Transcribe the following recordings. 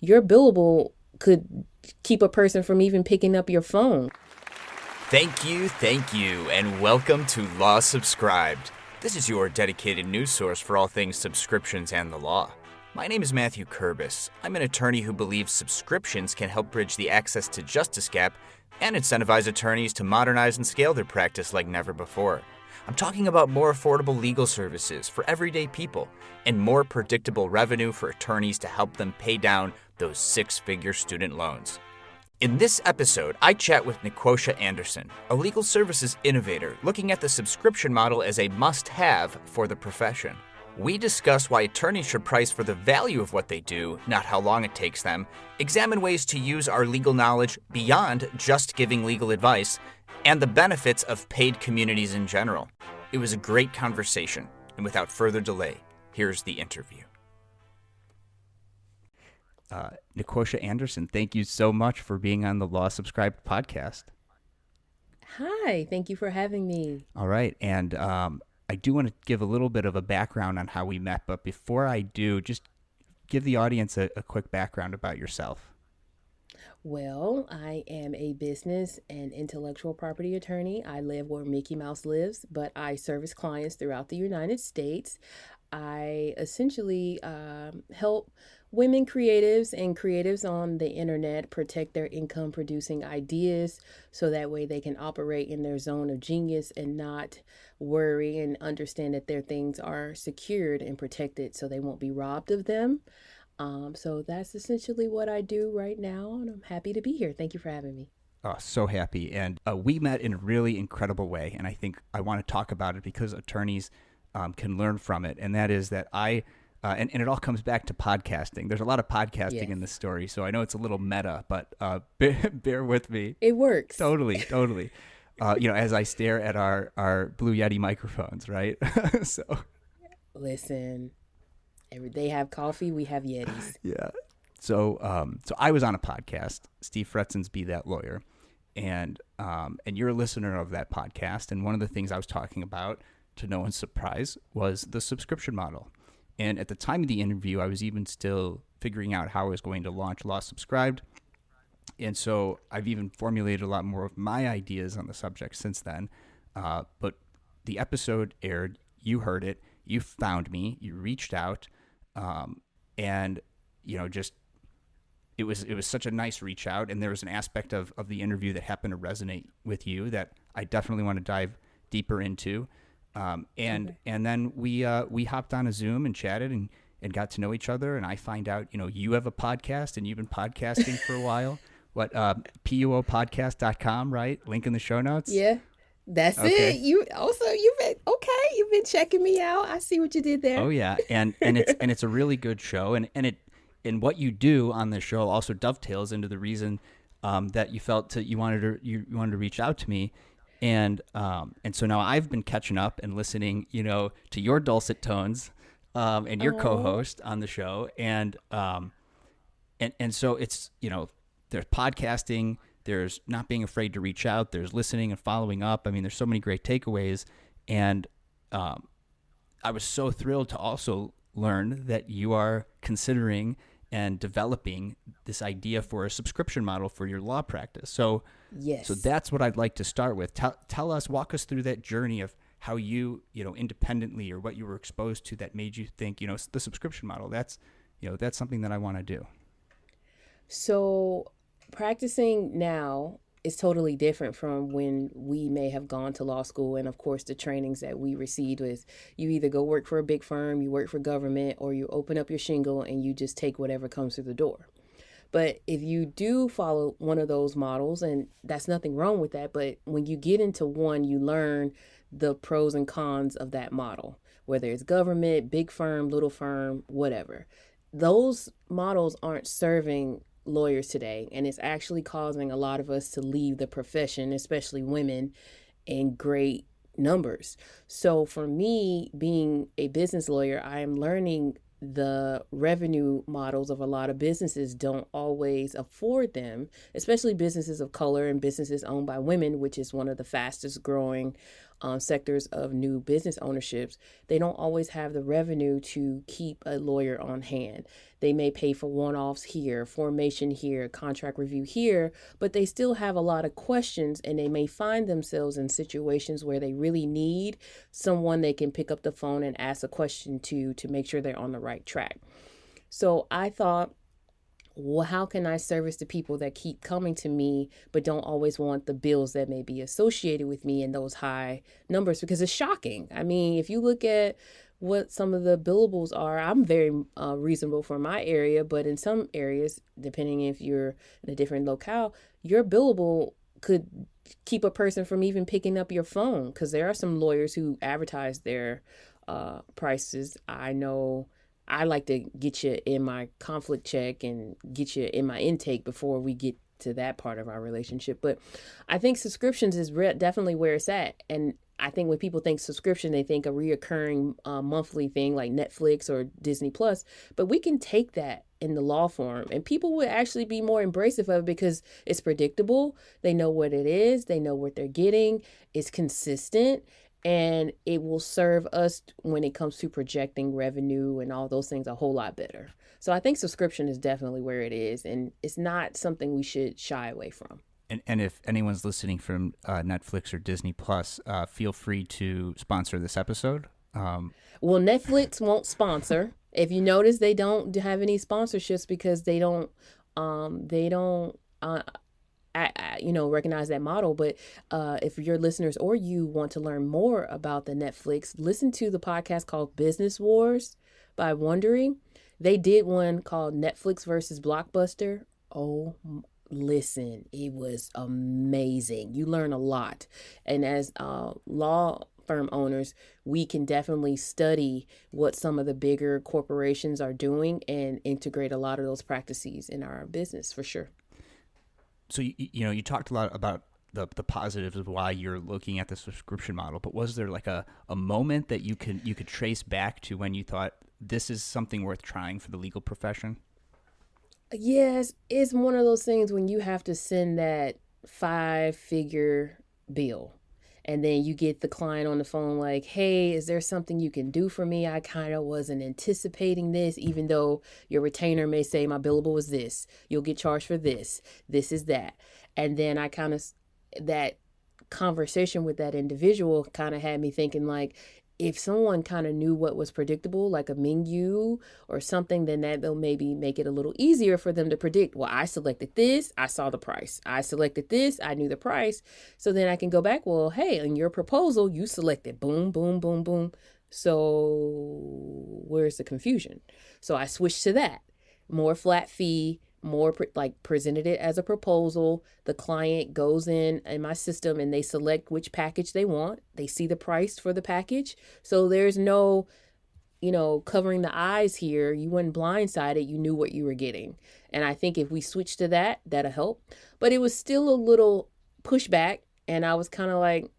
your billable could keep a person from even picking up your phone. Thank you, and welcome to Law Subscribed. This is your dedicated news source for all things subscriptions and the law. My name is Matthew Kurbis. I'm an attorney who believes subscriptions can help bridge the access to justice gap and incentivize attorneys to modernize and scale their practice like never before. I'm talking about more affordable legal services for everyday people and more predictable revenue for attorneys to help them pay down those six-figure student loans. In this episode, I chat with Nequosha Anderson, a legal services innovator looking at the subscription model as a must-have for the profession. We discuss why attorneys should price for the value of what they do, not how long it takes them, examine ways to use our legal knowledge beyond just giving legal advice, and the benefits of paid communities in general. It was a great conversation, and without further delay, here's the interview. Nequosha Anderson, thank you so much for being on the Law Subscribed podcast. Hi, thank you for having me. All right, and I do want to give a little bit of a background on how we met, but before I do, just give the audience a quick background about yourself. Well, I am a business and intellectual property attorney. I live where Mickey Mouse lives, but I service clients throughout the United States. I essentially help women creatives and creatives on the internet protect their income producing ideas so that way they can operate in their zone of genius and not worry and understand that their things are secured and protected so they won't be robbed of them. So that's essentially what I do right now, and I'm happy to be here. Thank you for having me. Oh, so happy. And we met in a really incredible way, and I think I want to talk about it because attorneys can learn from it, and that is that and it all comes back to podcasting. There's a lot of podcasting in this story, so I know it's a little meta, but bear with me. It works. Totally. As I stare at our Blue Yeti microphones, right? So listen. They have coffee, we have Yetis. Yeah. So I was on a podcast, Steve Fretzon's Be That Lawyer, and you're a listener of that podcast. And one of the things I was talking about, to no one's surprise, was the subscription model. And at the time of the interview, I was even still figuring out how I was going to launch Law Subscribed. And so I've even formulated a lot more of my ideas on the subject since then. But the episode aired, you heard it, you found me, you reached out. And it was such a nice reach out, and there was an aspect of the interview that happened to resonate with you that I definitely want to dive deeper into. And then we hopped on a Zoom and chatted and got to know each other. And I find out, you have a podcast and you've been podcasting for a while. What, puopodcast.com, right? Link in the show notes. Yeah. That's okay. It. You've been checking me out. I see what you did there. Oh yeah, and it's a really good show, and what you do on the show also dovetails into the reason that you felt you wanted to reach out to me, and so now I've been catching up and listening, to your dulcet tones, and your co-host on the show, and so it's there's podcasting. There's not being afraid to reach out. There's listening and following up. I mean, there's so many great takeaways. And I was so thrilled to also learn that you are considering and developing this idea for a subscription model for your law practice. So, yes. So that's what I'd like to start with. Walk us through that journey of how you, independently, or what you were exposed to that made you think, the subscription model, that's something that I want to do. So practicing now is totally different from when we may have gone to law school. And of course, the trainings that we received was you either go work for a big firm, you work for government, or you open up your shingle and you just take whatever comes through the door. But if you do follow one of those models, and that's nothing wrong with that, but when you get into one, you learn the pros and cons of that model, whether it's government, big firm, little firm, whatever. Those models aren't serving lawyers today, and it's actually causing a lot of us to leave the profession, especially women, in great numbers. So for me, being a business lawyer, I am learning the revenue models of a lot of businesses don't always afford them, especially businesses of color and businesses owned by women, which is one of the fastest growing sectors of new business ownerships, they don't always have the revenue to keep a lawyer on hand. They may pay for one-offs here, formation here, contract review here, but they still have a lot of questions, and they may find themselves in situations where they really need someone they can pick up the phone and ask a question to make sure they're on the right track. So I thought, well, how can I service the people that keep coming to me but don't always want the bills that may be associated with me in those high numbers? Because it's shocking. I mean, if you look at what some of the billables are, I'm very reasonable for my area, but in some areas, depending if you're in a different locale, your billable could keep a person from even picking up your phone, because there are some lawyers who advertise their prices. I know I like to get you in my conflict check and get you in my intake before we get to that part of our relationship. But I think subscriptions is definitely where it's at. And I think when people think subscription, they think a reoccurring monthly thing like Netflix or Disney Plus. But we can take that in the law form, and people would actually be more embracive of it because it's predictable. They know what it is. They know what they're getting. It's consistent. And it will serve us when it comes to projecting revenue and all those things a whole lot better. So I think subscription is definitely where it is, and it's not something we should shy away from. And if anyone's listening from Netflix or Disney Plus, feel free to sponsor this episode. Well, Netflix won't sponsor. If you notice, they don't have any sponsorships because they don't recognize that model. But if your listeners or you want to learn more about the Netflix, listen to the podcast called Business Wars by Wondering. They did one called Netflix versus Blockbuster. Oh, listen, it was amazing. You learn a lot. And as law firm owners, we can definitely study what some of the bigger corporations are doing and integrate a lot of those practices in our business for sure. So, you talked a lot about the positives of why you're looking at the subscription model, but was there like a moment that you could trace back to when you thought this is something worth trying for the legal profession? Yes, it's one of those things when you have to send that 5-figure bill, and then you get the client on the phone like, hey, is there something you can do for me? I kind of wasn't anticipating this, even though your retainer may say my billable was this. You'll get charged for this. This is that. And then that conversation with that individual kind of had me thinking like, if someone kind of knew what was predictable, like a menu or something, then that'll maybe make it a little easier for them to predict. Well, I selected this, I saw the price. I selected this, I knew the price. So then I can go back, well, hey, in your proposal, you selected boom, boom, boom, boom. So where's the confusion? So I switched to that. More flat fee, more presented it as a proposal. The client goes in my system and they select which package they want. They see the price for the package. So there's no, covering the eyes here. You weren't blindsided. You knew what you were getting. And I think if we switch to that, that'll help. But it was still a little pushback. And I was kind of like,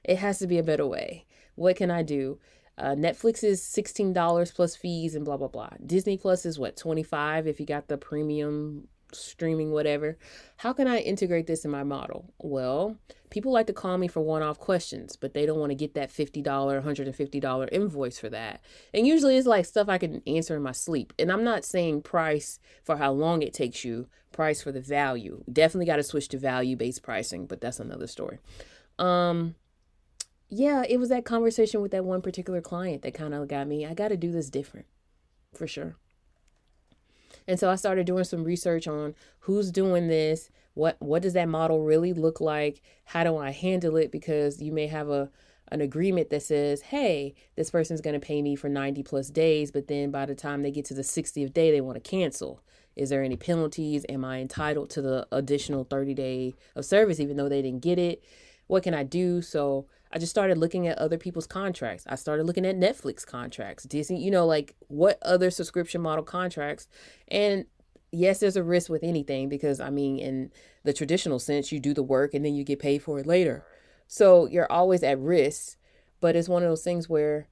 it has to be a better way. What can I do? Netflix is $16 plus fees and blah, blah, blah. Disney Plus is what, $25 if you got the premium streaming, whatever. How can I integrate this in my model? Well, people like to call me for one-off questions, but they don't want to get that $50, $150 invoice for that. And usually it's like stuff I can answer in my sleep. And I'm not saying price for how long it takes you, price for the value. Definitely got to switch to value-based pricing, but that's another story. Yeah, it was that conversation with that one particular client that kind of got me, I got to do this different, for sure. And so I started doing some research on who's doing this, what does that model really look like, how do I handle it, because you may have an agreement that says, hey, this person's going to pay me for 90 plus days, but then by the time they get to the 60th day, they want to cancel. Is there any penalties? Am I entitled to the additional 30-day of service even though they didn't get it? What can I do? So I just started looking at other people's contracts. I started looking at Netflix contracts, Disney, like what other subscription model contracts. And yes, there's a risk with anything because, in the traditional sense, you do the work and then you get paid for it later. So you're always at risk. But it's one of those things where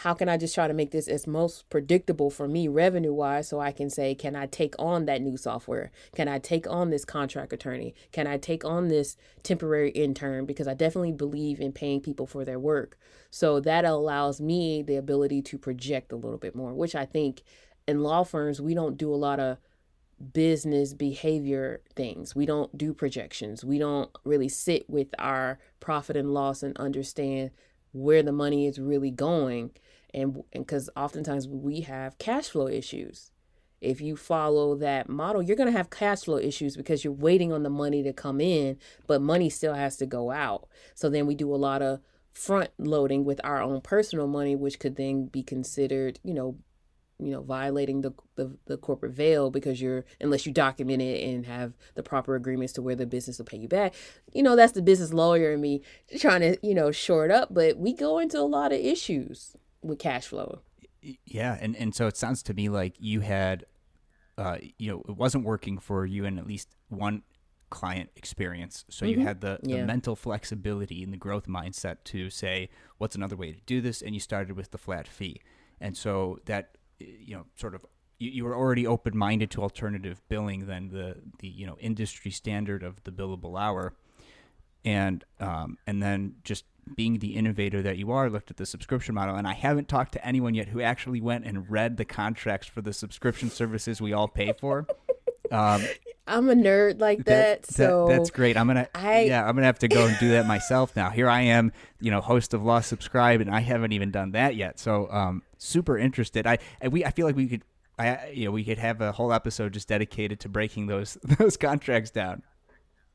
how can I just try to make this as most predictable for me revenue wise, so I can say, can I take on that new software? Can I take on this contract attorney? Can I take on this temporary intern? Because I definitely believe in paying people for their work. So that allows me the ability to project a little bit more, which I think in law firms, we don't do a lot of business behavior things. We don't do projections. We don't really sit with our profit and loss and understand where the money is really going. And because oftentimes we have cash flow issues. If you follow that model, you're going to have cash flow issues because you're waiting on the money to come in, but money still has to go out. So then we do a lot of front loading with our own personal money, which could then be considered, violating the corporate veil, because unless you document it and have the proper agreements to where the business will pay you back. That's the business lawyer in me trying to shore it up, but we go into a lot of issues with cash flow. Yeah, and so it sounds to me like you had, it wasn't working for you in at least one client experience. So you had the mental flexibility and the growth mindset to say, what's another way to do this? And you started with the flat fee. And so that, sort of, you were already open-minded to alternative billing than the industry standard of the billable hour. And then just being the innovator that you are, looked at the subscription model. And I haven't talked to anyone yet who actually went and read the contracts for the subscription services we all pay for. I'm a nerd like that, so that's great. I'm gonna have to go and do that myself now. Here I am, host of Law Subscribe, and I haven't even done that yet. So super interested. I feel like we could have a whole episode just dedicated to breaking those contracts down.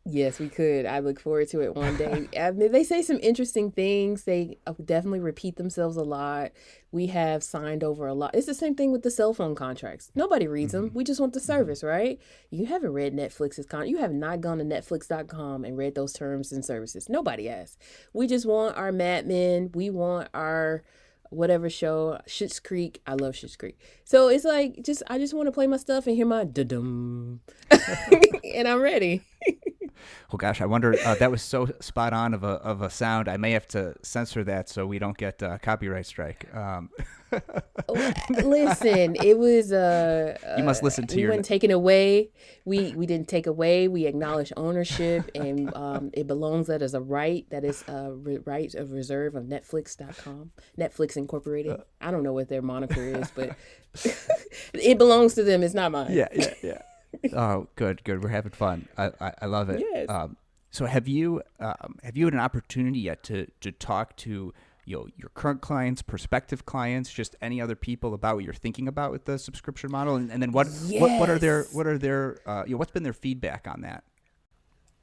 Yes, we could. I look forward to it one day. I mean, they say some interesting things. They definitely repeat themselves a lot. We have signed over a lot. It's the same thing with the cell phone contracts. Nobody reads them. We just want the service, right? You haven't read Netflix's You have not gone to Netflix.com and read those terms and services. Nobody has. We just want our Mad Men. We want our whatever show, Schitt's Creek. I love Schitt's Creek. So it's like, I just want to play my stuff and hear my da-dum. And I'm ready. Oh gosh, I wonder. That was so spot on of a sound. I may have to censor that so we don't get a copyright strike. Listen, it was. You must listen to we your. weren't taken away. We didn't take away. We acknowledge ownership, and it belongs that as a right. That is a right of reserve of Netflix.com, Netflix Incorporated. I don't know what their moniker is, but it belongs to them. It's not mine. Yeah. Oh, good. We're having fun. I love it. Yes. So have you had an opportunity yet to talk to your current clients, prospective clients, just any other people about what you're thinking about with the subscription model, and then what are their what's been their feedback on that?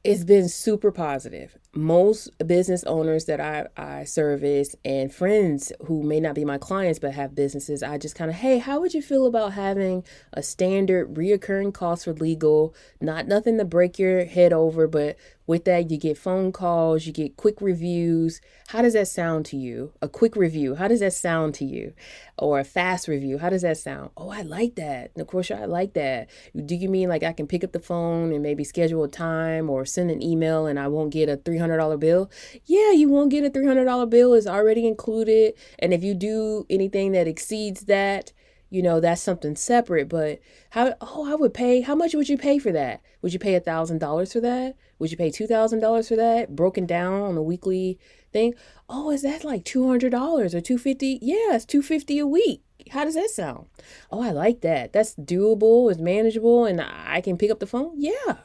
It's been super positive. Most business owners that I service and friends who may not be my clients but have businesses, I just kind of, hey, how would you feel about having a standard reoccurring cost for legal? Nothing to break your head over, but with that, you get phone calls, you get quick reviews. How does that sound to you? A quick review, how does that sound to you? Or a fast review, how does that sound? Oh, I like that. Nequosha, I like that. Do you mean like I can pick up the phone and maybe schedule a time or send an email and I won't get a $300 bill? Yeah, you won't get a $300 bill. It's already included. And if you do anything that exceeds that, that's something separate. But I would pay. How much would you pay for that? Would you pay $1,000 for that? Would you pay $2,000 for that? Broken down on a weekly thing? Oh, is that like $200 or $250? Yeah, it's $250 a week. How does that sound? Oh, I like that. That's doable. It's manageable, and I can pick up the phone. Yeah,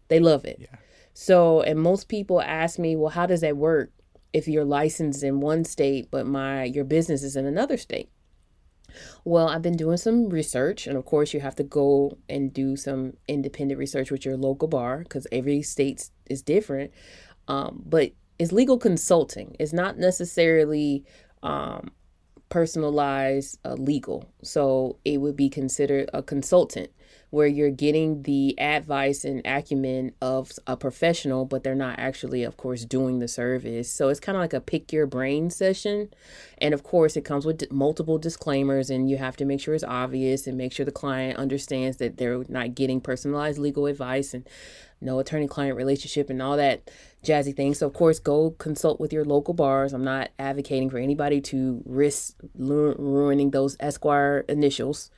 they love it. Yeah. So, and most people ask me, well, how does that work if you're licensed in one state but your business is in another state? Well, I've been doing some research, and of course you have to go and do some independent research with your local bar because every state is different. But it's legal consulting. It's not necessarily personalized legal. So it would be considered a consultant, where you're getting the advice and acumen of a professional, but they're not actually, of course, doing the service. So it's kind of like a pick your brain session. And of course, it comes with multiple disclaimers, and you have to make sure it's obvious and make sure the client understands that they're not getting personalized legal advice and no attorney-client relationship and all that jazzy things. So, of course, go consult with your local bars. I'm not advocating for anybody to risk ruining those Esquire initials,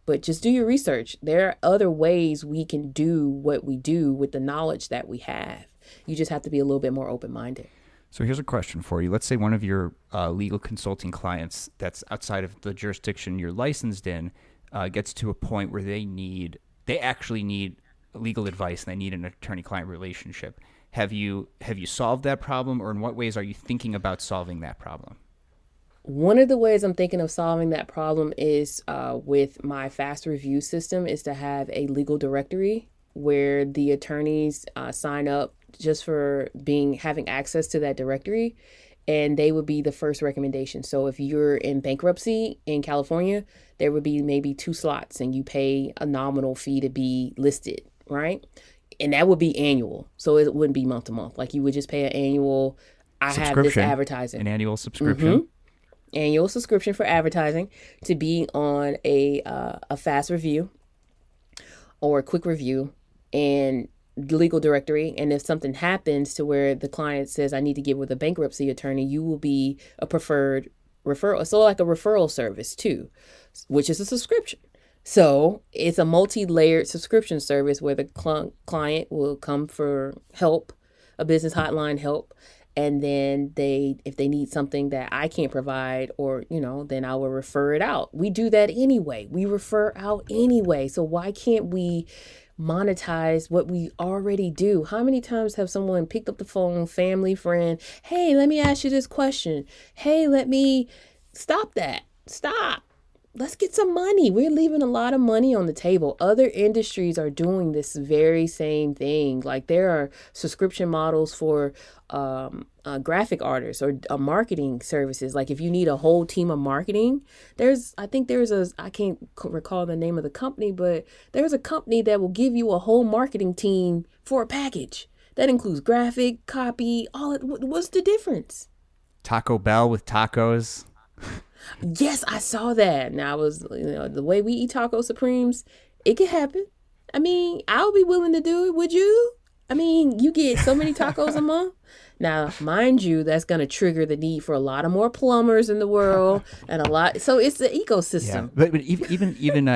but just do your research. There are other ways we can do what we do with the knowledge that we have. You just have to be a little bit more open-minded. So here's a question for you. Let's say one of your legal consulting clients that's outside of the jurisdiction you're licensed in gets to a point where they actually need legal advice and they need an attorney-client relationship. Have you solved that problem, or in what ways are you thinking about solving that problem? One of the ways I'm thinking of solving that problem is with my fast review system is to have a legal directory where the attorneys sign up just for having access to that directory, and they would be the first recommendation. So if you're in bankruptcy in California, there would be maybe 2 slots and you pay a nominal fee to be listed, right? And that would be annual. So it wouldn't be month to month. Like you would just pay an annual, I have this advertising. An annual subscription. Annual subscription for advertising to be on a fast review or a quick review and the legal directory. And if something happens to where the client says, I need to get with a bankruptcy attorney, you will be a preferred referral. So like a referral service too, which is a subscription. So it's a multi-layered subscription service where the client will come for help, a business hotline help. And then if they need something that I can't provide, or, then I will refer it out. We do that anyway. We refer out anyway. So why can't we monetize what we already do? How many times have someone picked up the phone, family, friend, hey, let me ask you this question. Hey, stop that. Stop. Let's get some money. We're leaving a lot of money on the table. Other industries are doing this very same thing. Like there are subscription models for graphic artists or marketing services. Like if you need a whole team of marketing, I can't recall the name of the company, but there's a company that will give you a whole marketing team for a package. That includes graphic, copy, what's the difference? Taco Bell with tacos. Yes, I saw that. Now, the way we eat Taco Supremes, it could happen. I mean, I'll be willing to do it. Would you? I mean, you get so many tacos a month. Now, mind you, that's going to trigger the need for a lot of more plumbers in the world and a lot. So it's the ecosystem. Yeah. But even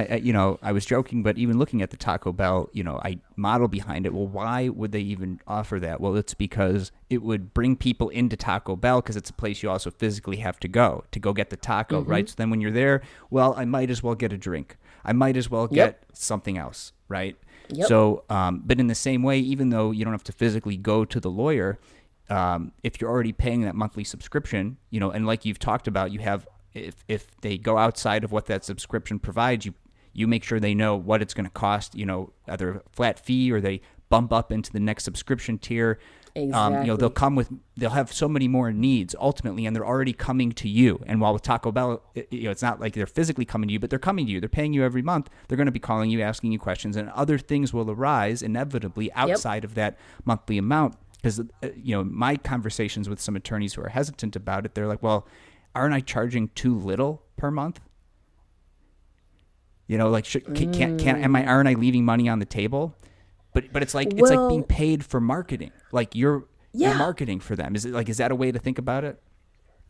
I was joking, but even looking at the Taco Bell, I model behind it. Well, why would they even offer that? Well, it's because it would bring people into Taco Bell because it's a place you also physically have to go get the taco, right? So then when you're there, well, I might as well get a drink. I might as well get something else, right? Yep. So, but in the same way, even though you don't have to physically go to the lawyer, if you're already paying that monthly subscription, and like you've talked about, you have, if they go outside of what that subscription provides, you make sure they know what it's going to cost, either a flat fee or they bump up into the next subscription tier. Exactly. They'll have so many more needs ultimately, and they're already coming to you. And while with Taco Bell, it's not like they're physically coming to you, but they're coming to you. They're paying you every month. They're going to be calling you, asking you questions, and other things will arise inevitably outside of that monthly amount. Because, my conversations with some attorneys who are hesitant about it, they're like, well, aren't I charging too little per month? Aren't I leaving money on the table? But it's like being paid for marketing. Like you're marketing for them. Is that a way to think about it?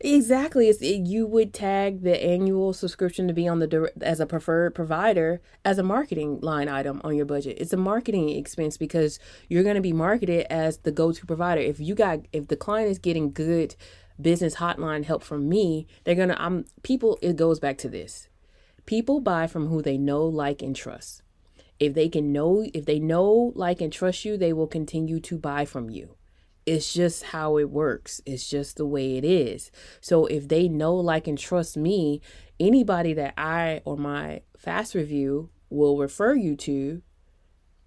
Exactly. You would tag the annual subscription to be on as a preferred provider as a marketing line item on your budget. It's a marketing expense because you're going to be marketed as the go-to provider. If the client is getting good business hotline help from me, it goes back to this. People buy from who they know, like, and trust. If they know, like, and trust you, they will continue to buy from you. It's just how it works. It's just the way it is. So if they know, like, and trust me, anybody that I or my fast review will refer you to,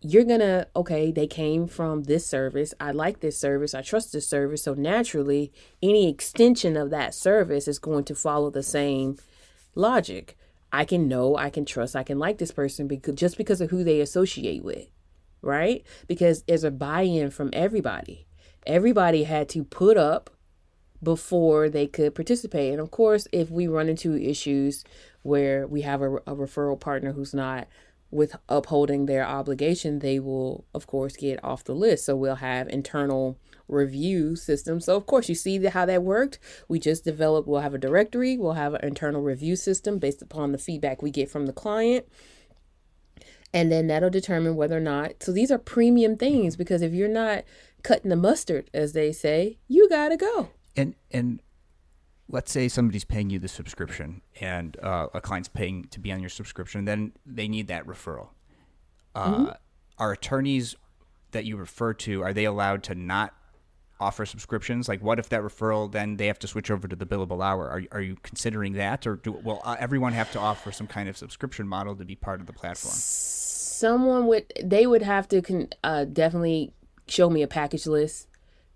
you're gonna, okay, they came from this service. I like this service. I trust this service. So naturally, any extension of that service is going to follow the same logic. I can know, I can trust, I can like this person because of who they associate with, right? Because there's a buy-in from everybody. Everybody had to put up before they could participate. And of course, if we run into issues where we have a referral partner who's not with upholding their obligation, they will, of course, get off the list. So we'll have internal review systems. So of course, you see how that worked. We'll have a directory, we'll have an internal review system based upon the feedback we get from the client. And then that'll determine whether or not. So these are premium things, because if you're not cutting the mustard, as they say, you gotta go. And let's say somebody's paying you the subscription, and a client's paying to be on your subscription, then they need that referral. Are attorneys that you refer to, are they allowed to not offer subscriptions? Like, what if that referral, then they have to switch over to the billable hour? Are you considering that, or will everyone have to offer some kind of subscription model to be part of the platform? They would have to definitely show me a package list.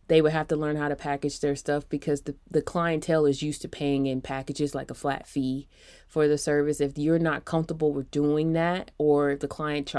They would have to learn how to package their stuff, because the clientele is used to paying in packages, like a flat fee for the service. If you're not comfortable with doing that, or if the client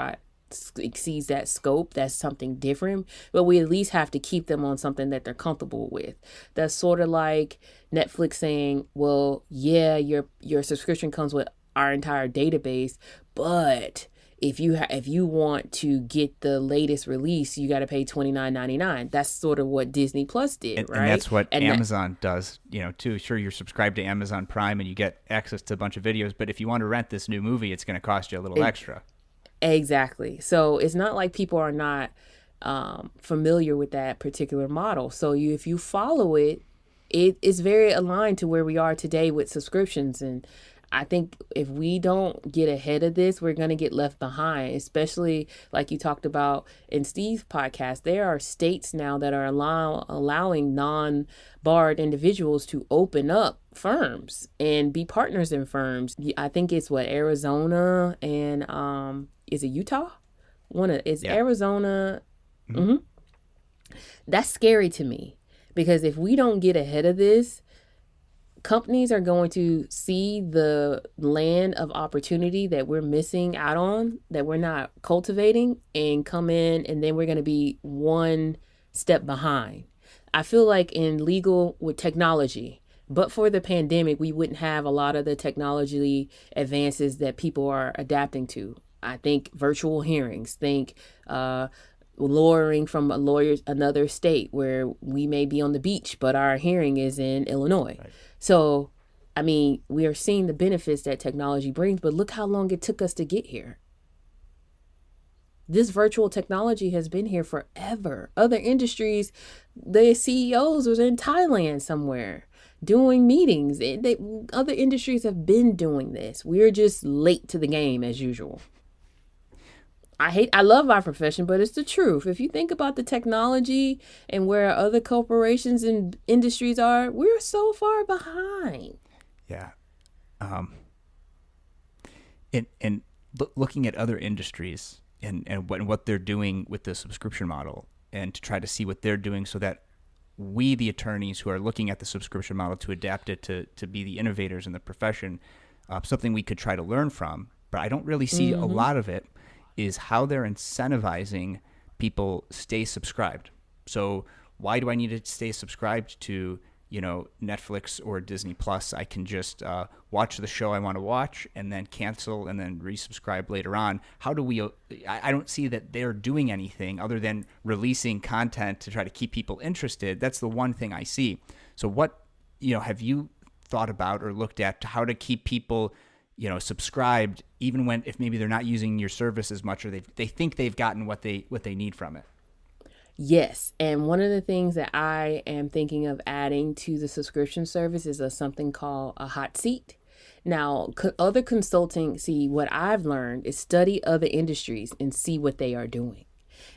exceeds that scope, that's something different. But we at least have to keep them on something that they're comfortable with. That's sort of like Netflix saying, well, yeah, your subscription comes with our entire database, but if you want to get the latest release, you got to pay $29.99. That's sort of what Disney Plus did, right? And that's what Amazon does, too. Sure, you're subscribed to Amazon Prime and you get access to a bunch of videos, but if you want to rent this new movie, it's going to cost you a little extra. Exactly. So it's not like people are not familiar with that particular model. So if you follow it, it is very aligned to where we are today with subscriptions. And I think if we don't get ahead of this, we're going to get left behind, especially like you talked about in Steve's podcast. There are states now that are allowing non-barred individuals to open up firms and be partners in firms. I think it's Arizona and is it Utah? Arizona. Mm-hmm. That's scary to me, because if we don't get ahead of this, companies are going to see the land of opportunity that we're missing out on, that we're not cultivating, and come in, and then we're going to be one step behind. I feel like in legal with technology, but for the pandemic, we wouldn't have a lot of the technology advances that people are adapting to. I think virtual hearings, lawyering from another state where we may be on the beach, but our hearing is in Illinois. Right. So, I mean, we are seeing the benefits that technology brings, but look how long it took us to get here. This virtual technology has been here forever. Other industries, the CEOs was in Thailand somewhere doing meetings. Other industries have been doing this. We're just late to the game as usual. I love our profession, but it's the truth. If you think about the technology and where other corporations and industries are, we're so far behind. Yeah. And looking at other industries and what they're doing with the subscription model, and to try to see what they're doing so that we, the attorneys who are looking at the subscription model, to adapt it to be the innovators in the profession, something we could try to learn from. But I don't really see a lot of it is how they're incentivizing people stay subscribed. So why do I need to stay subscribed to, Netflix or Disney Plus? I can just watch the show I want to watch and then cancel and then resubscribe later on. How do we, I don't see that they're doing anything other than releasing content to try to keep people interested. That's the one thing I see. So what, have you thought about or looked at how to keep people subscribed, even if maybe they're not using your service as much, or they think they've gotten what they need from it? Yes. And one of the things that I am thinking of adding to the subscription service is something called a hot seat. Now, other consulting, what I've learned is study other industries and see what they are doing,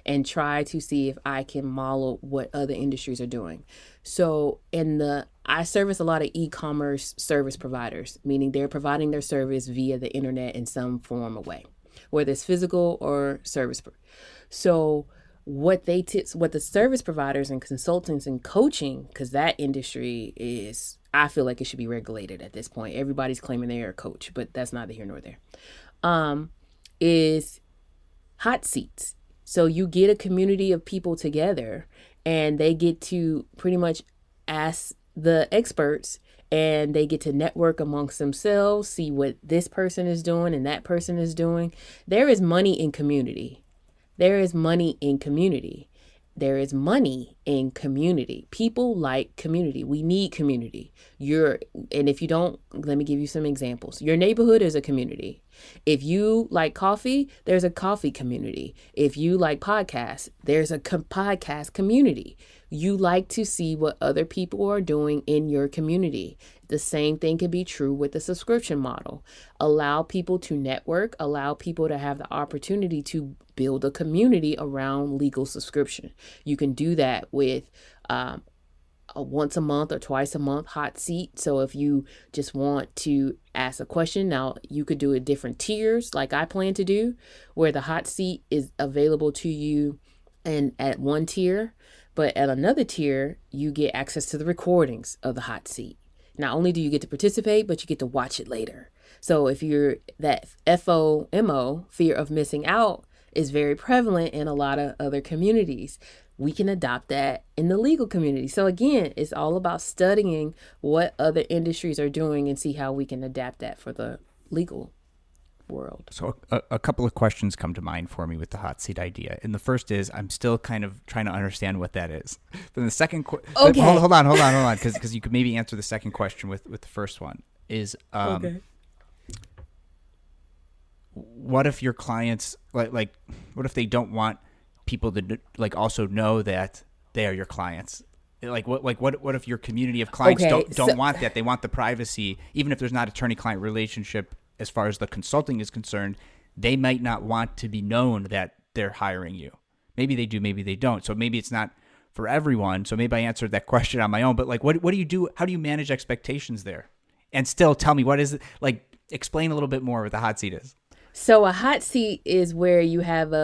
and try to see if I can model what other industries are doing. So I service a lot of e-commerce service providers, meaning they're providing their service via the internet in some form or way, whether it's physical or service. So what the service providers and consultants and coaching, because that industry is I feel like it should be regulated at this point. Everybody's claiming they're a coach, but that's neither here nor there. Is hot seats. So you get a community of people together and they get to pretty much ask the experts, and they get to network amongst themselves, see what this person is doing and that person is doing. There is money in community. There is money in community. There is money in community. People like community. We need community. And if you don't, let me give you some examples. Your neighborhood is a community. If you like coffee, there's a coffee community. If you like podcasts, there's a podcast community. You like to see what other people are doing in your community. The same thing can be true with the subscription model. Allow people to network, allow people to have the opportunity to build a community around legal subscription. You can do that with a once a month or twice a month hot seat. So if you just want to ask a question, now you could do it different tiers like I plan to do, where the hot seat is available to you and at one tier, but at another tier, you get access to the recordings of the hot seat. Not only do you get to participate, but you get to watch it later. So if you're that FOMO, fear of missing out, is very prevalent in a lot of other communities. We can adopt that in the legal community. So again, it's all about studying what other industries are doing and see how we can adapt that for the legal world. So a couple of questions come to mind for me with the hot seat idea. And the first is, I'm still kind of trying to understand what that is. But the second okay. Hold on, because you could maybe answer the second question with the first one. Is okay. What if your clients like what if they don't want people to like also know that they are your clients? What if your community of clients don't want that? They want the privacy, even if there's not attorney-client relationship as far as the consulting is concerned. They might not want to be known that they're hiring you. Maybe they do, maybe they don't. So maybe it's not for everyone. So maybe I answered that question on my own. But like, what do you do? How do you manage expectations there? And still tell me, what is it? Like, explain a little bit more what the hot seat is. So a hot seat is where you have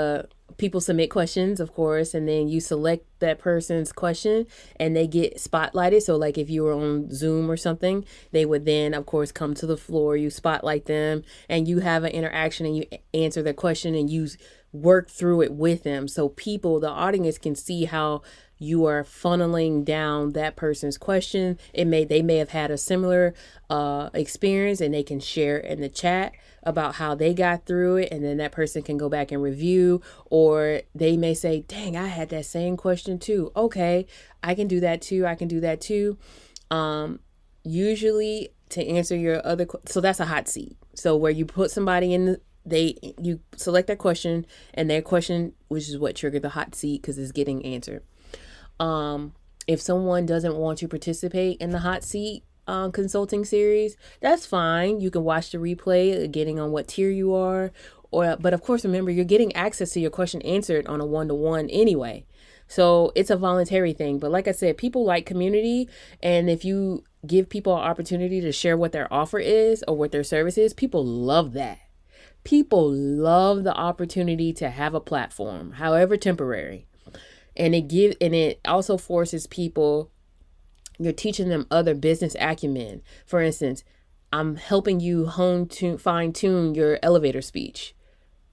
people submit questions, of course, and then you select that person's question and they get spotlighted. So like if you were on Zoom or something, they would then, of course, come to the floor, you spotlight them and you have an interaction and you answer their question and you work through it with them. So people, the audience, can see how you are funneling down that person's question. They may have had a similar experience and they can share in the chat about how they got through it, and then that person can go back and review, or they may say, dang, I had that same question too. Okay, I can do that too. Usually to answer your other, so that's a hot seat. So where you put somebody in you select that question and their question, which is what triggered the hot seat because it's getting answered. If someone doesn't want to participate in the hot seat consulting series, that's fine. You can watch the replay, depending on what tier you are. But of course, remember, you're getting access to your question answered on a one-to-one anyway. So it's a voluntary thing. But like I said, people like community. And if you give people an opportunity to share what their offer is or what their service is, people love that. People love the opportunity to have a platform, however temporary. And it also forces people, you're teaching them other business acumen. For instance, I'm helping you fine tune your elevator speech.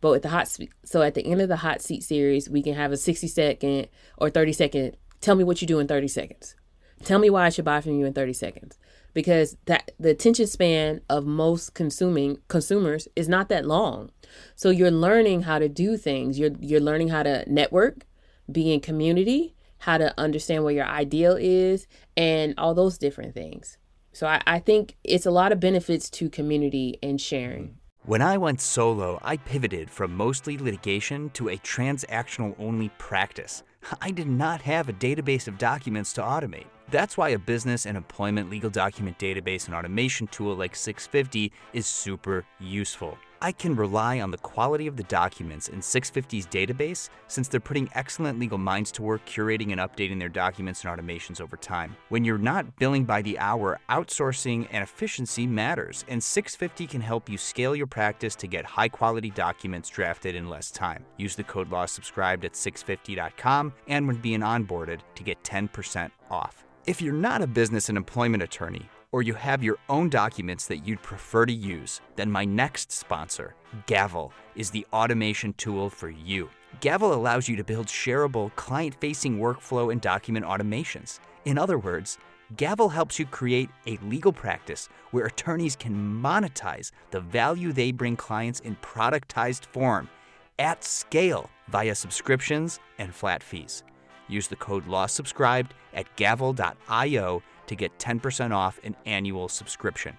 But with the hot seat, so at the end of the hot seat series, we can have a 60-second or 30-second, tell me what you do in 30 seconds. Tell me why I should buy from you in 30 seconds. Because the attention span of most consumers is not that long. So you're learning how to do things. You're learning how to network, be in community, how to understand what your ideal is, and all those different things. So I think it's a lot of benefits to community and sharing. When I went solo, I pivoted from mostly litigation to a transactional-only practice. I did not have a database of documents to automate. That's why a business and employment legal document database and automation tool like 650 is super useful. I can rely on the quality of the documents in 650's database since they're putting excellent legal minds to work curating and updating their documents and automations over time. When you're not billing by the hour, outsourcing and efficiency matters, and 650 can help you scale your practice to get high-quality documents drafted in less time. Use the code LAWSubscribed at 650.com and when being onboarded to get 10% off. If you're not a business and employment attorney, or you have your own documents that you'd prefer to use, then my next sponsor, Gavel, is the automation tool for you. Gavel allows you to build shareable, client-facing workflow and document automations. In other words, Gavel helps you create a legal practice where attorneys can monetize the value they bring clients in productized form at scale via subscriptions and flat fees. Use the code LAWSUBSCRIBED at gavel.io to get 10% off an annual subscription.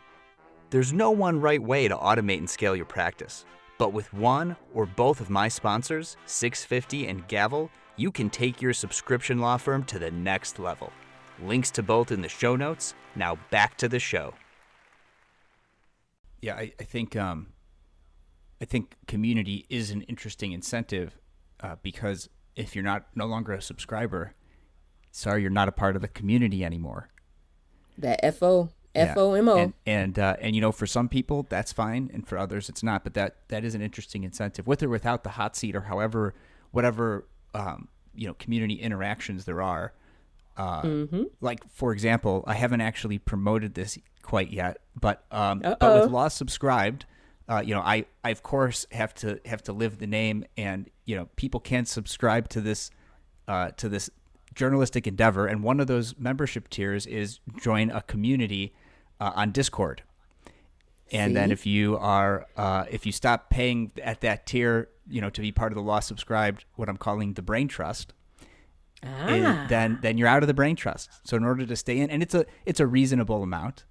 There's no one right way to automate and scale your practice, but with one or both of my sponsors, 650 and Gavel, you can take your subscription law firm to the next level. Links to both in the show notes. Now back to the show. Yeah, I think community is an interesting incentive because if you're no longer a subscriber, sorry, you're not a part of the community anymore. That FOMO. And for some people that's fine, and for others it's not. But that is an interesting incentive, with or without the hot seat, or whatever community interactions there are. Like, for example, I haven't actually promoted this quite yet, but with Law Subscribed, I of course have to live the name, and people can subscribe to this journalistic endeavor, and one of those membership tiers is join a community on Discord. And then if you stop paying at that tier, to be part of the Law Subscribed, what I'm calling the Brain Trust, then you're out of the Brain Trust. So in order to stay in, and it's a reasonable amount.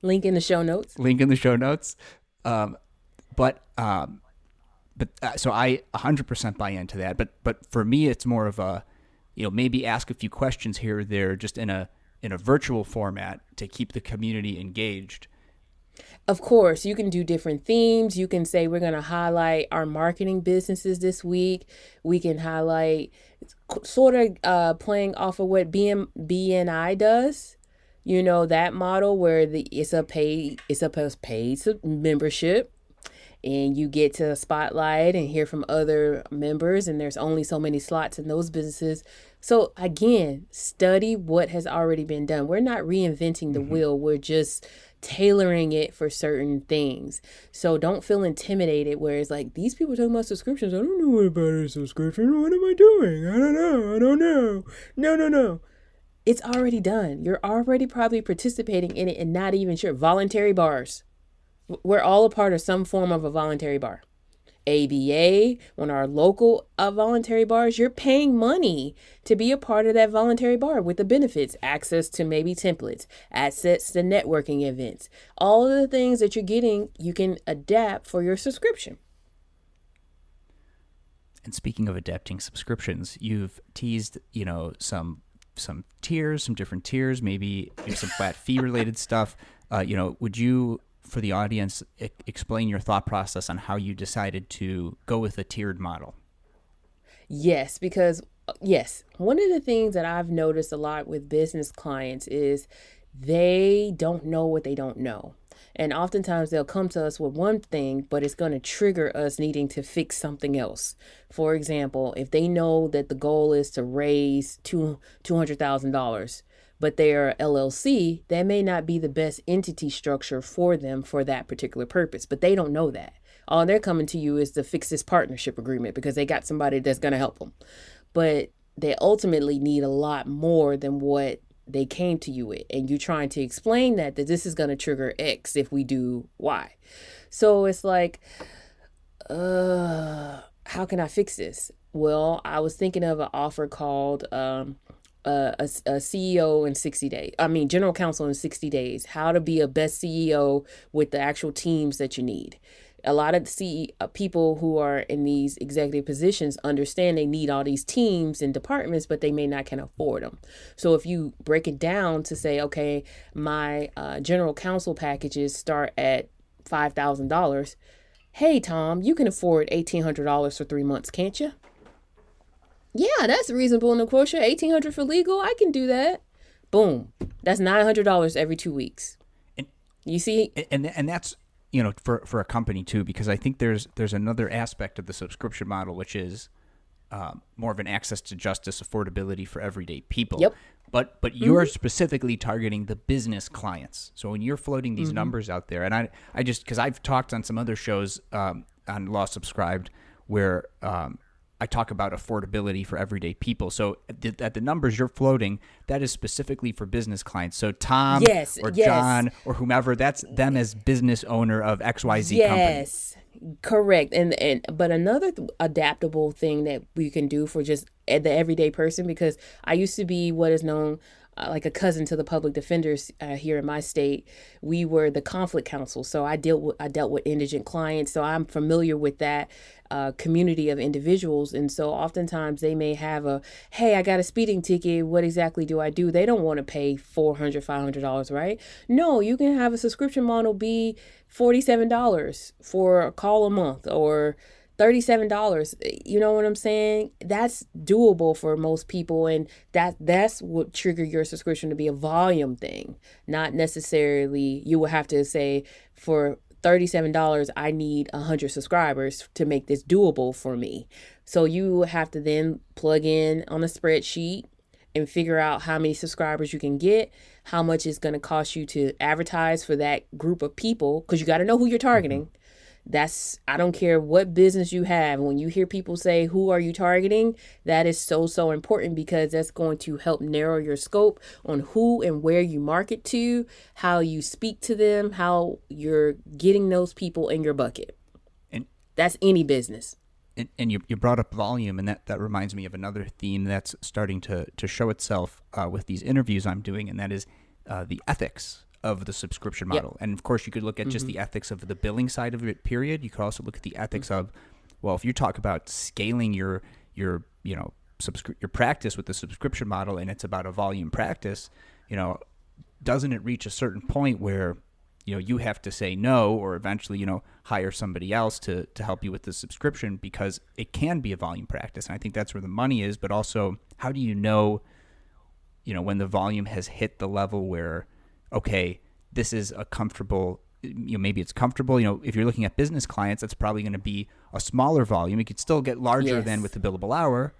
Link in the show notes. So I 100% buy into that. But for me, it's more of a, maybe ask a few questions here or there, just in a virtual format to keep the community engaged. Of course, you can do different themes. You can say we're going to highlight our marketing businesses this week. We can highlight sort of playing off of what BNI does. That model where it's a paid membership, and you get to spotlight and hear from other members, and there's only so many slots in those businesses. So again, study what has already been done. We're not reinventing the wheel. We're just tailoring it for certain things. So don't feel intimidated where it's like, these people talking about subscriptions. I don't know what about a subscription. What am I doing? I don't know. No. It's already done. You're already probably participating in it and not even sure. Voluntary bars. We're all a part of some form of a voluntary bar. ABA, one of our local voluntary bars, you're paying money to be a part of that voluntary bar with the benefits, access to maybe templates, access to networking events. All of the things that you're getting, you can adapt for your subscription. And speaking of adapting subscriptions, you've teased, some tiers, some different tiers, maybe some flat fee related stuff. Would you, for the audience, explain your thought process on how you decided to go with a tiered model? Yes, because one of the things that I've noticed a lot with business clients is they don't know what they don't know. And oftentimes they'll come to us with one thing, but it's going to trigger us needing to fix something else. For example, if they know that the goal is to raise $200,000, but they're LLC, that may not be the best entity structure for them for that particular purpose. But they don't know that. All they're coming to you is to fix this partnership agreement because they got somebody that's going to help them. But they ultimately need a lot more than what they came to you with. And you're trying to explain that this is going to trigger X if we do Y. So it's like, how can I fix this? Well, I was thinking of an offer called a CEO in 60 days. General counsel in 60 days. How to be a best CEO with the actual teams that you need. A lot of people who are in these executive positions understand they need all these teams and departments, but they may not can afford them. So if you break it down to say, okay, my general counsel packages start at $5,000. Hey, Tom, you can afford $1,800 for 3 months, can't you? Yeah, that's reasonable, Nequosha. $1,800 for legal, I can do that. Boom, that's $900 every 2 weeks. You see, and that's for a company too, because I think there's another aspect of the subscription model, which is more of an access to justice, affordability for everyday people. Yep. But you're specifically targeting the business clients. So when you're floating these numbers out there, and I just, because I've talked on some other shows on Law Subscribed where I talk about affordability for everyday people. So at the numbers you're floating, that is specifically for business clients. So Tom or John or whomever, that's them as business owner of XYZ company. Yes, correct. But another adaptable thing that we can do for just the everyday person, because I used to be what is known like a cousin to the public defenders here in my state. We were the conflict counsel, so I dealt with indigent clients, so I'm familiar with that community of individuals. And so oftentimes they may have hey, I got a speeding ticket, what exactly do I do? They don't want to pay $400, $500, right? No, you can have a subscription model be $47 for a call a month, or $37. You know what I'm saying? That's doable for most people, and that's what trigger your subscription to be a volume thing. Not necessarily you will have to say for $37 I need 100 subscribers to make this doable for me. So you have to then plug in on a spreadsheet and figure out how many subscribers you can get, how much it's going to cost you to advertise for that group of people, because you got to know who you're targeting. I don't care what business you have. When you hear people say, who are you targeting? That is so important, because that's going to help narrow your scope on who and where you market to, how you speak to them, how you're getting those people in your bucket. And that's any business. And you brought up volume, and that reminds me of another theme that's starting to show itself with these interviews I'm doing, and that is the ethics of the subscription model. Yep. And of course you could look at just the ethics of the billing side of it, period. You could also look at the ethics of, well, if you talk about scaling your practice with the subscription model, and it's about a volume practice, doesn't it reach a certain point where, you have to say no, or eventually, hire somebody else to help you with the subscription, because it can be a volume practice. And I think that's where the money is, but also how do you know, when the volume has hit the level where, okay, this is a comfortable, maybe it's comfortable. If you're looking at business clients, that's probably going to be a smaller volume. It could still get larger than with the billable hour,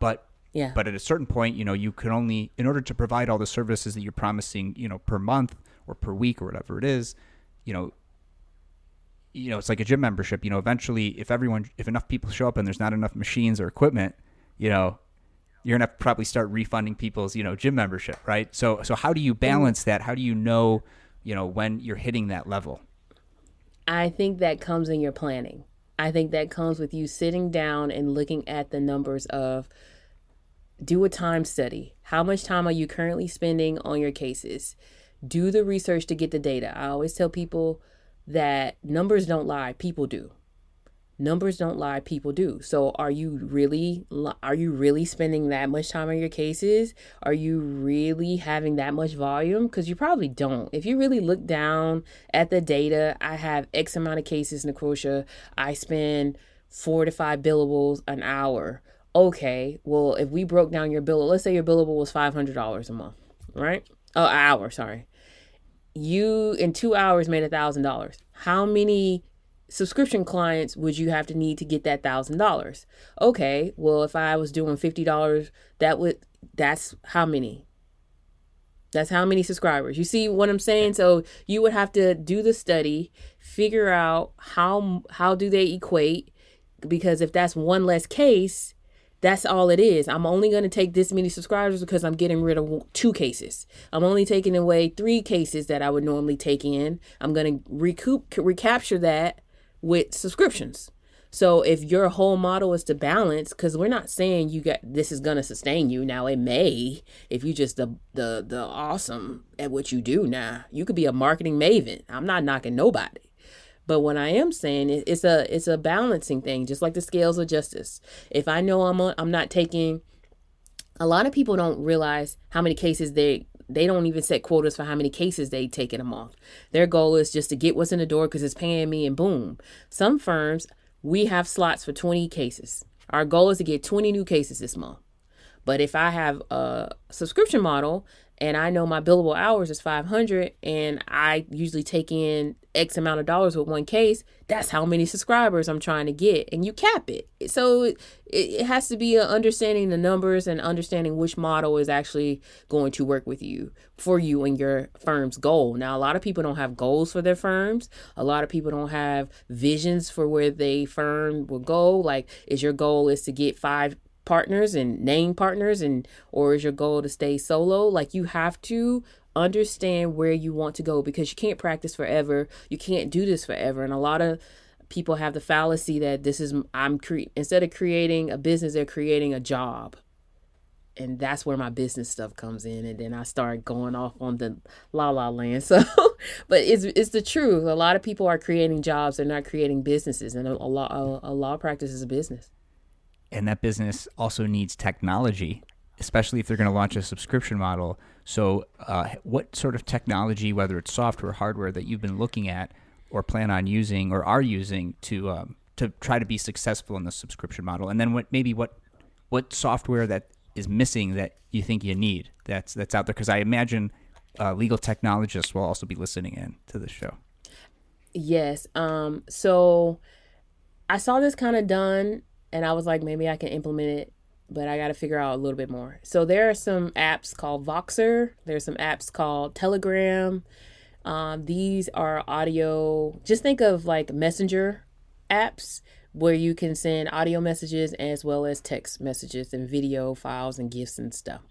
but at a certain point, you can only, in order to provide all the services that you're promising, per month or per week or whatever it is, it's like a gym membership. Eventually, if enough people show up and there's not enough machines or equipment, you're going to probably start refunding people's, gym membership, right? So how do you balance that? How do you know, when you're hitting that level? I think that comes in your planning. I think that comes with you sitting down and looking at the numbers of, do a time study. How much time are you currently spending on your cases? Do the research to get the data. I always tell people that numbers don't lie, people do. Numbers don't lie, people do. So are you really spending that much time on your cases? Are you really having that much volume? Because you probably don't. If you really look down at the data, I have X amount of cases, Nequosha. I spend 4 to 5 billables an hour. Okay, well, if we broke down your bill, let's say your billable was $500 a month, right? Oh, an hour, sorry. You, in 2 hours, made $1,000. How many subscription clients would you have to need to get that $1,000? Okay, well, if I was doing $50, that's how many? That's how many subscribers. You see what I'm saying? So you would have to do the study, figure out how do they equate, because if that's one less case, that's all it is. I'm only going to take this many subscribers because I'm getting rid of 2 cases. I'm only taking away 3 cases that I would normally take in. I'm going to recapture that with subscriptions. So if your whole model is to balance, because we're not saying this is going to sustain you. Now it may, if you just the awesome at what you do. Now you could be a marketing maven. I'm not knocking nobody. But what I am saying is it's a balancing thing, just like the scales of justice. If I know I'm not taking, a lot of people don't realize how many cases they don't even set quotas for how many cases they take in a month. Their goal is just to get what's in the door because it's paying me, and boom. Some firms, we have slots for 20 cases. Our goal is to get 20 new cases this month. But if I have a subscription model and I know my billable hours is 500, and I usually take in X amount of dollars with one case, that's how many subscribers I'm trying to get, and you cap it. So it has to be understanding the numbers and understanding which model is actually going to work with you for you and your firm's goal. Now, a lot of people don't have goals for their firms. A lot of people don't have visions for where they firm will go. Like, is your goal is to get 5 partners and name partners, and or is your goal to stay solo? Like, you have to understand where you want to go, because you can't practice forever. You can't do this forever. And a lot of people have the fallacy that this is instead of creating a business, they're creating a job. And that's where my business stuff comes in, and then I start going off on the la la land. So but it's the truth. A lot of people are creating jobs, they're not creating businesses, and a law practice is a business. And that business also needs technology, especially if they're going to launch a subscription model. So what sort of technology, whether it's software, hardware, that you've been looking at or plan on using or are using to try to be successful in the subscription model? And then what software that is missing that you think you need that's out there? Because I imagine legal technologists will also be listening in to the show. Yes. So I saw this kind of done, and I was like, maybe I can implement it, but I got to figure out a little bit more. So there are some apps called Voxer. There's some apps called Telegram. These are audio. Just think of like messenger apps where you can send audio messages as well as text messages and video files and GIFs and stuff.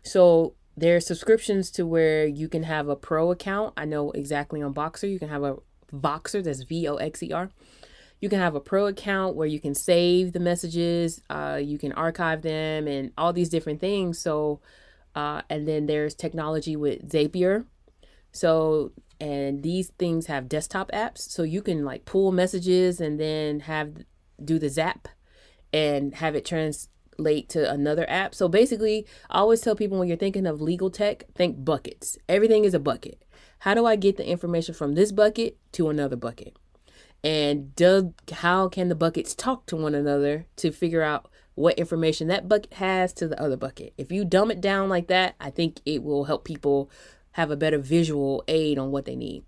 So there are subscriptions to where you can have a pro account. I know exactly on Voxer, you can have a Voxer, that's Voxer. You can have a pro account where you can save the messages, you can archive them, and all these different things. So, and then there's technology with Zapier. So, and these things have desktop apps, so you can like pull messages and then do the zap and have it translate to another app. So basically, I always tell people, when you're thinking of legal tech, think buckets. Everything is a bucket. How do I get the information from this bucket to another bucket? And how can the buckets talk to one another to figure out what information that bucket has to the other bucket? If you dumb it down like that, I think it will help people have a better visual aid on what they need.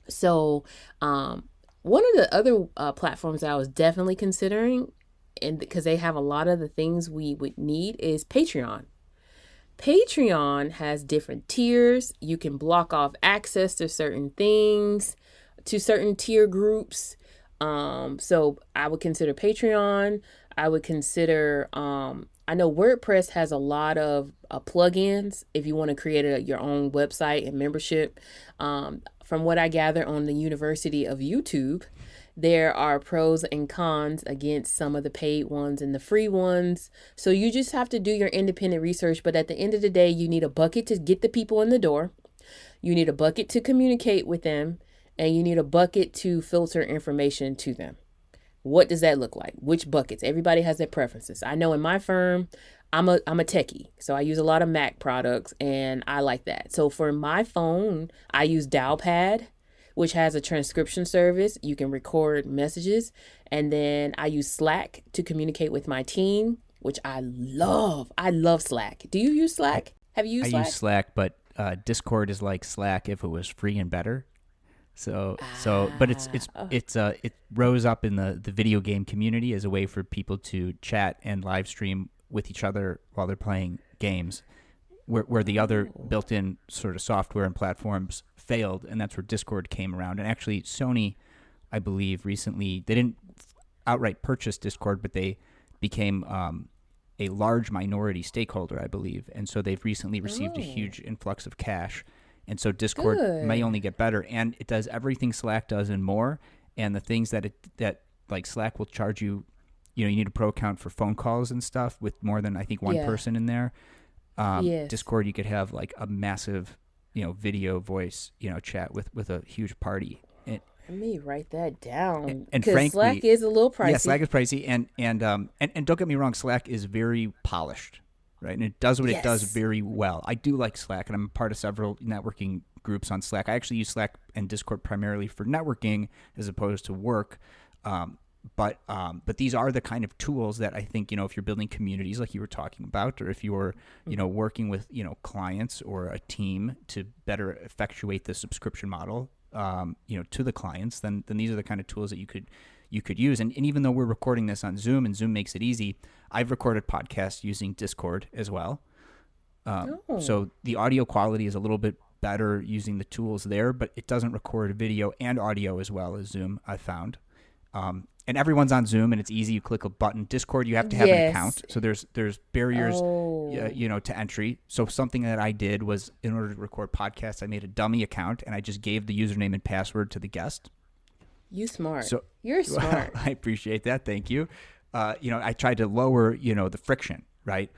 So one of the other platforms that I was definitely considering, and because they have a lot of the things we would need, is Patreon. Patreon has different tiers. You can block off access to certain things, to certain tier groups. So I would consider Patreon. I would consider, I know WordPress has a lot of plugins if you want to create your own website and membership. From what I gather on the University of YouTube, there are pros and cons against some of the paid ones and the free ones. So you just have to do your independent research. But at the end of the day, you need a bucket to get the people in the door. You need a bucket to communicate with them. And you need a bucket to filter information to them. What does that look like? Which buckets? Everybody has their preferences. I know in my firm, I'm a techie, so I use a lot of Mac products, and I like that. So for my phone, I use Dialpad, which has a transcription service. You can record messages, and then I use Slack to communicate with my team, which I love. I love Slack. Do you use Slack? Have you used Slack? I use Slack, but Discord is like Slack if it was free and better. But it rose up in the video game community as a way for people to chat and live stream with each other while they're playing games, where the other built-in sort of software and platforms failed, and that's where Discord came around. And actually, Sony, I believe, recently, they didn't outright purchase Discord, but they became a large minority stakeholder, I believe, and so they've recently received a huge influx of cash. And so Discord may only get better, and it does everything Slack does and more. And the things that like Slack will charge you, you need a pro account for phone calls and stuff with more than, I think, one person in there. Yes. Discord, you could have like a massive, video voice, chat with a huge party. Let me write that down. And frankly, Slack is a little pricey. Yeah, Slack is pricey, and don't get me wrong, Slack is very polished. Right, and it does what it does very well. I do like Slack, and I'm a part of several networking groups on Slack. I actually use Slack and Discord primarily for networking as opposed to work. But these are the kind of tools that I think, if you're building communities like you were talking about, or if you're, working with, clients or a team to better effectuate the subscription model, to the clients, then these are the kind of tools that you could use. And even though we're recording this on Zoom and Zoom makes it easy, I've recorded podcasts using Discord as well. So the audio quality is a little bit better using the tools there, but it doesn't record video and audio as well as Zoom, I found. And everyone's on Zoom, and it's easy. You click a button. Discord, you have to have an account. So there's barriers, to entry. So something that I did was, in order to record podcasts, I made a dummy account, and I just gave the username and password to the guest. You smart. So you're smart. I appreciate that. Thank you. I tried to lower, the friction, right?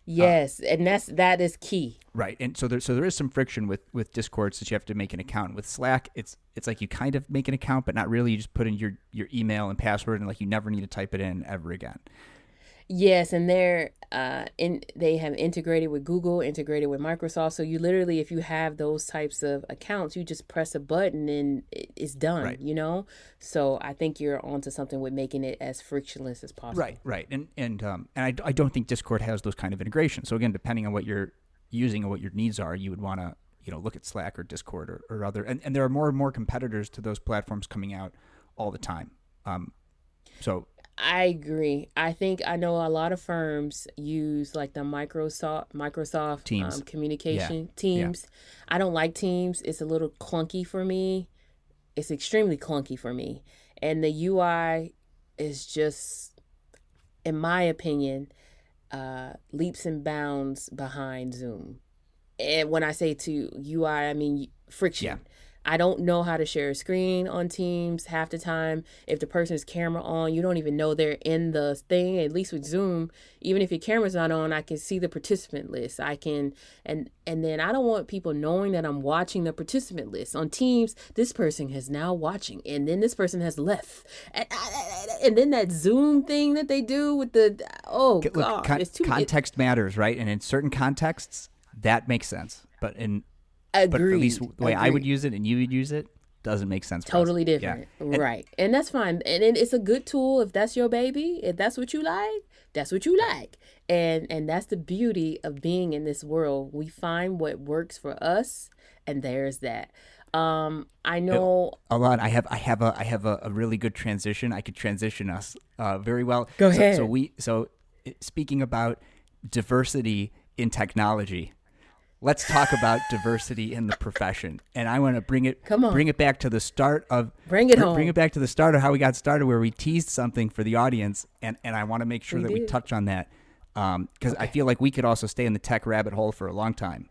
Yes, and that is key. Right, and so there is some friction with Discord, since you have to make an account. With Slack, it's like you kind of make an account, but not really. You just put in your email and password, and like you never need to type it in ever again. Yes, and they have integrated with Google, integrated with Microsoft. So you literally, if you have those types of accounts, you just press a button and it's done. Right. So I think you're onto something with making it as frictionless as possible. Right, and I don't think Discord has those kind of integrations. So again, depending on what you're using and what your needs are, you would want to look at Slack or Discord or other. And there are more and more competitors to those platforms coming out all the time. So. I agree. I think I know a lot of firms use like the Microsoft Teams. Communication Teams. Yeah. I don't like Teams. It's a little clunky for me. It's extremely clunky for me. And the UI is just, in my opinion, leaps and bounds behind Zoom. And when I say to UI, I mean friction. Yeah. I don't know how to share a screen on Teams half the time. If the person's camera on, you don't even know they're in the thing. At least with Zoom, even if your camera's not on, I can see the participant list. I can, and then I don't want people knowing that I'm watching the participant list. On Teams, this person is now watching, and then this person has left. And then that Zoom thing that they do with the, God. Context matters, right? And in certain contexts, that makes sense. But Agreed. But at least the way I would use it and you would use it doesn't make sense. Totally different. Yeah. Right. And that's fine. And it's a good tool if that's your baby. If that's what you like, that's what you like. And that's the beauty of being in this world. We find what works for us, and there's that. I know. Alon, I have a really good transition. I could transition us very well. Go ahead. So speaking about diversity in technology, let's talk about diversity in the profession. And I want to bring it back to the start of Bring it back to the start of how we got started, where we teased something for the audience, and I want to make sure we touch on that. Because I feel like we could also stay in the tech rabbit hole for a long time.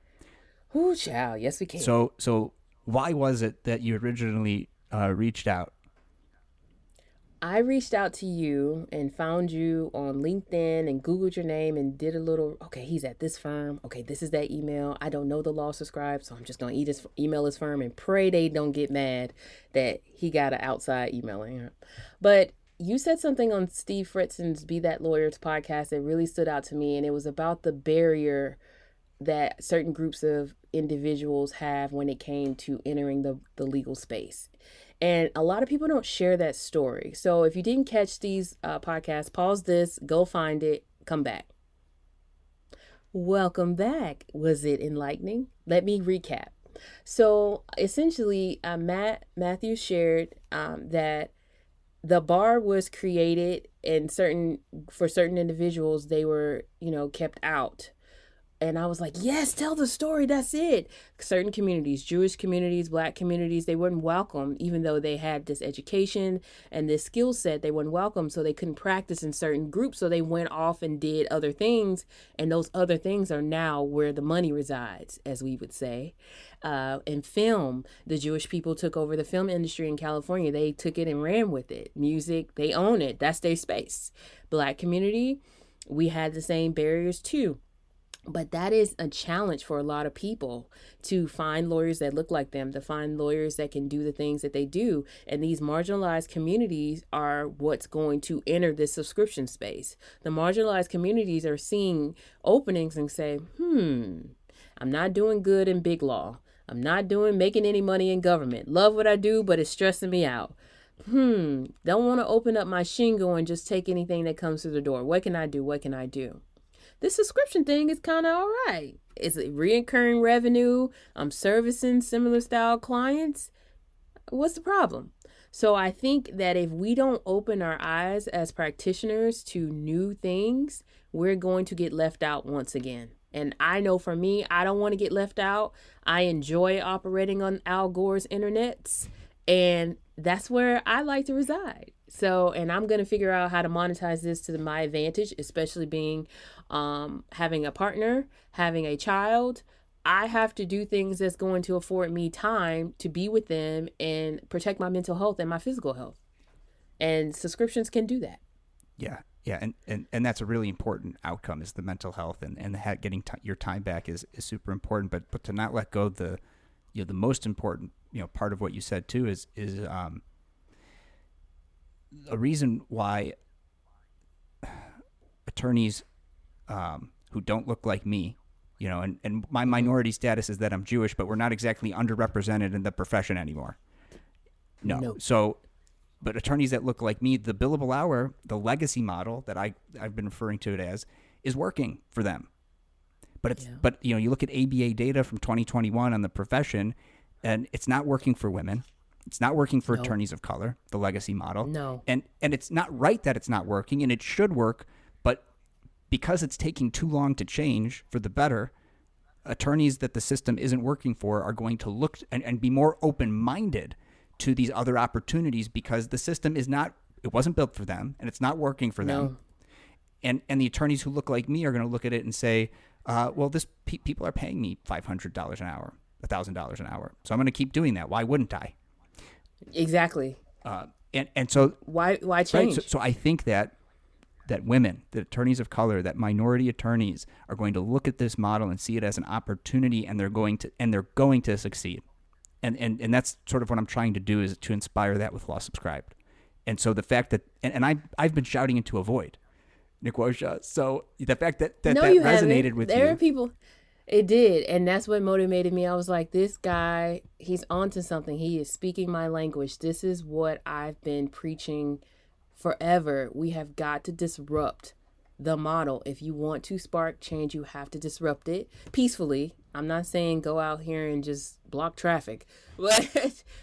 Ooh, child. Yes, we can. So why was it that you originally reached out? I reached out to you and found you on LinkedIn and Googled your name and did a little, okay, he's at this firm. Okay, this is that email. I don't know the law subscribe, so I'm just going to email his firm and pray they don't get mad that he got an outside emailing. But you said something on Steve Fritzen's Be That Lawyer's podcast that really stood out to me, and it was about the barrier that certain groups of individuals have when it came to entering the legal space. And a lot of people don't share that story. So if you didn't catch Steve's podcast, pause this, go find it, come back. Welcome back. Was it enlightening? Let me recap. So essentially, Matthew shared that the bar was created, and for certain individuals, they were, kept out. And I was like, yes, tell the story. That's it. Certain communities, Jewish communities, Black communities, they weren't welcome, even though they had this education and this skill set. They weren't welcome, so they couldn't practice in certain groups. So they went off and did other things. And those other things are now where the money resides, as we would say. In film, the Jewish people took over the film industry in California. They took it and ran with it. Music, they own it. That's their space. Black community, we had the same barriers too. But that is a challenge for a lot of people, to find lawyers that look like them, to find lawyers that can do the things that they do. And these marginalized communities are what's going to enter this subscription space. The marginalized communities are seeing openings and say, I'm not doing good in big law. I'm not making any money in government. Love what I do, but it's stressing me out. don't want to open up my shingle and just take anything that comes through the door. What can I do? What can I do? This subscription thing is kind of all right. It's a reoccurring revenue. I'm servicing similar style clients. What's the problem? So I think that if we don't open our eyes as practitioners to new things, we're going to get left out once again. And I know for me, I don't want to get left out. I enjoy operating on Al Gore's internets, and that's where I like to reside. So, and I'm going to figure out how to monetize this to my advantage, especially being having a partner, having a child. I have to do things that's going to afford me time to be with them and protect my mental health and my physical health. And subscriptions can do that. Yeah. Yeah. And that's a really important outcome, is the mental health, and getting your time back is super important, but to not let go of the most important, part of what you said too is a reason why attorneys who don't look like me, and my minority status is that I'm Jewish, but we're not exactly underrepresented in the profession anymore. No. So, but attorneys that look like me, the billable hour, the legacy model that I've been referring to it as, is working for them. But you look at ABA data from 2021 on the profession, and it's not working for women. It's not working for attorneys of color, the legacy model. No. And it's not right that it's not working, and it should work, but because it's taking too long to change for the better, attorneys that the system isn't working for are going to look and be more open-minded to these other opportunities, because the system it wasn't built for them, and it's not working for them. And the attorneys who look like me are going to look at it and say, well, people are paying me $500 an hour, $1,000 an hour, so I'm going to keep doing that. Why wouldn't I? Exactly. And so why change? Right? So I think that women, the attorneys of color, that minority attorneys are going to look at this model and see it as an opportunity, and they're going to succeed. And that's sort of what I'm trying to do, is to inspire that with Law Subscribed. And so the fact that, and I've been shouting into a void, Nequosha. So the fact that resonated with you. There are people, it did. And that's what motivated me. I was like, this guy, he's onto something. He is speaking my language. This is what I've been preaching forever. We have got to disrupt the model. If you want to spark change, you have to disrupt it peacefully. I'm not saying go out here and just block traffic,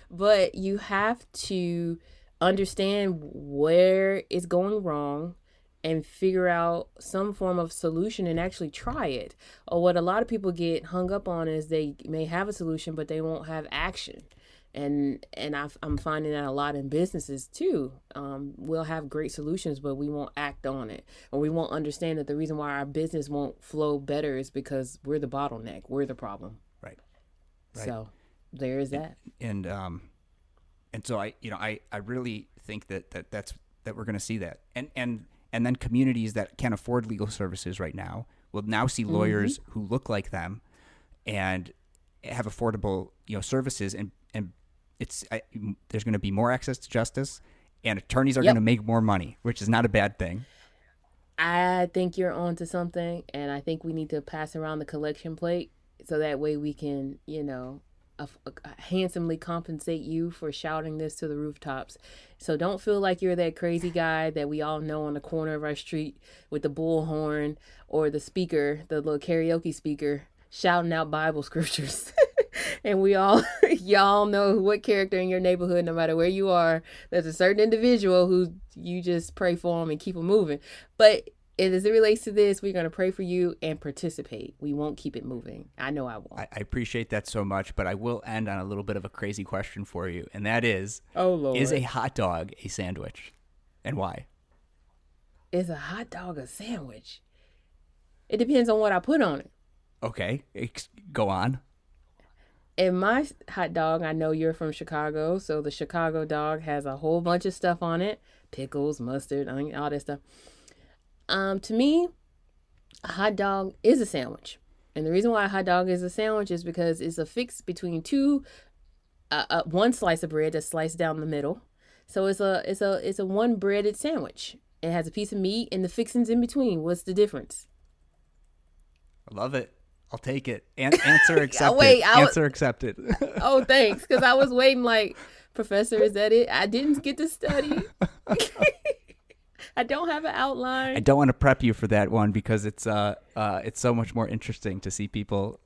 but you have to understand where it's going wrong and figure out some form of solution and actually try it. Or what a lot of people get hung up on is they may have a solution, but they won't have action. And I'm finding that a lot in businesses too. We'll have great solutions, but we won't act on it, or we won't understand that the reason why our business won't flow better is because we're the bottleneck. We're the problem. Right. So there is that. And so I really think that we're going to see that. And then communities that can't afford legal services right now will now see lawyers who look like them and have affordable, services, and there's going to be more access to justice, and attorneys are going to make more money, which is not a bad thing. I think you're onto something, and I think we need to pass around the collection plate so that way we can, handsomely compensate you for shouting this to the rooftops. So don't feel like you're that crazy guy that we all know on the corner of our street with the bullhorn, or the speaker, the little karaoke speaker, shouting out Bible scriptures. And y'all know what character in your neighborhood, no matter where you are, there's a certain individual who you just pray for them and keep them moving. But as it relates to this, we're going to pray for you and participate. We won't keep it moving. I know I won't. I appreciate that so much, but I will end on a little bit of a crazy question for you. And that is, oh Lord, is a hot dog a sandwich? And why? Is a hot dog a sandwich? It depends on what I put on it. Okay, go on. In my hot dog, I know you're from Chicago, so the Chicago dog has a whole bunch of stuff on it. Pickles, mustard, onion, all that stuff. To me, a hot dog is a sandwich. And the reason why a hot dog is a sandwich is because it's a fix between one slice of bread that's sliced down the middle. So it's a one breaded sandwich. It has a piece of meat and the fixings in between. What's the difference? I love it. I'll take it. Answer accepted. Answer accepted. Oh, thanks. Because I was waiting Professor, is that it? I didn't get to study. I don't have an outline. I don't want to prep you for that one because it's so much more interesting to see people,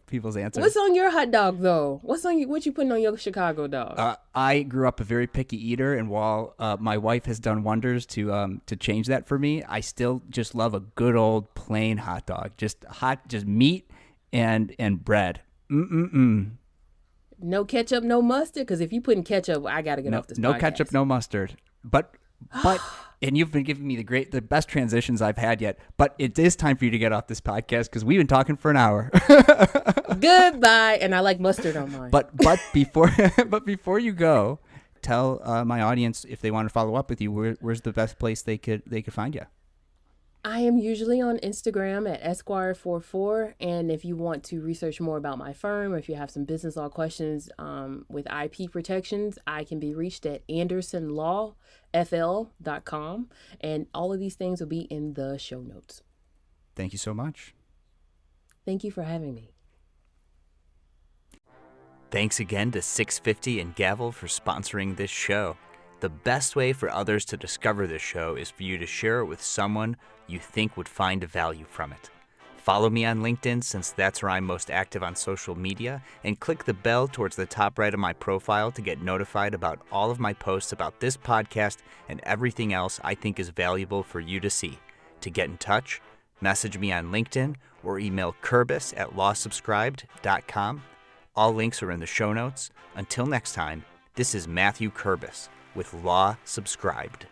people's answers. What's on your hot dog though? What you putting on your Chicago dog? I grew up a very picky eater, and while my wife has done wonders to change that for me, I still just love a good old plain hot dog, just meat and bread. No ketchup, no mustard. Because if you putting ketchup, I gotta get off this. No podcast. ketchup, no mustard. But and you've been giving me the best transitions I've had yet. But it is time for you to get off this podcast because we've been talking for an hour. Goodbye. And I like mustard on mine. But before you go, tell my audience if they want to follow up with you, where's the best place they could find you? I am usually on Instagram at Esquire44. And if you want to research more about my firm, or if you have some business law questions with IP protections, I can be reached at AndersonLawFL.com. And all of these things will be in the show notes. Thank you so much. Thank you for having me. Thanks again to 650 and Gavel for sponsoring this show. The best way for others to discover this show is for you to share it with someone you think would find a value from it. Follow me on LinkedIn, since that's where I'm most active on social media, and click the bell towards the top right of my profile to get notified about all of my posts about this podcast and everything else I think is valuable for you to see. To get in touch, message me on LinkedIn or email Kurbis@lawsubscribed.com. All links are in the show notes. Until next time, this is Matthew Kurbis with Law Subscribed.